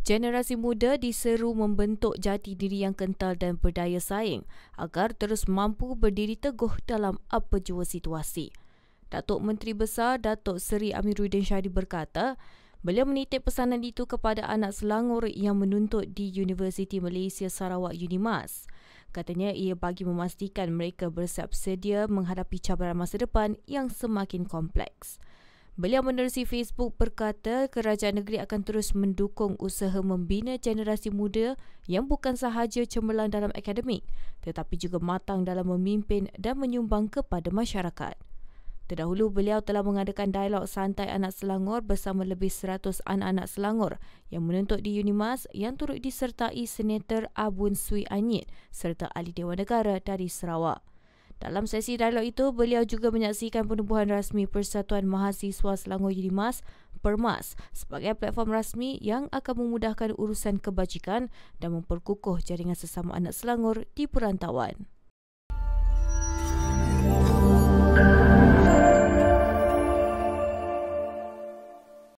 Generasi muda diseru membentuk jati diri yang kental dan berdaya saing agar terus mampu berdiri teguh dalam apa jua situasi. Datuk Menteri Besar Datuk Seri Amiruddin Syari berkata, beliau menitip pesanan itu kepada anak Selangor yang menuntut di Universiti Malaysia Sarawak UNIMAS. Katanya ia bagi memastikan mereka bersiap sedia menghadapi cabaran masa depan yang semakin kompleks. Beliau menerusi Facebook berkata kerajaan negeri akan terus mendukung usaha membina generasi muda yang bukan sahaja cemerlang dalam akademik tetapi juga matang dalam memimpin dan menyumbang kepada masyarakat. Terdahulu beliau telah mengadakan dialog santai anak Selangor bersama lebih 100 anak-anak Selangor yang menuntut di UNIMAS yang turut disertai Senator Abun Swi Anyit serta Ahli Dewan Negara dari Sarawak. Dalam sesi dialog itu, beliau juga menyaksikan penubuhan rasmi Persatuan Mahasiswa Selangor UNIMAS (PERMAS) sebagai platform rasmi yang akan memudahkan urusan kebajikan dan memperkukuh jaringan sesama anak Selangor di perantauan.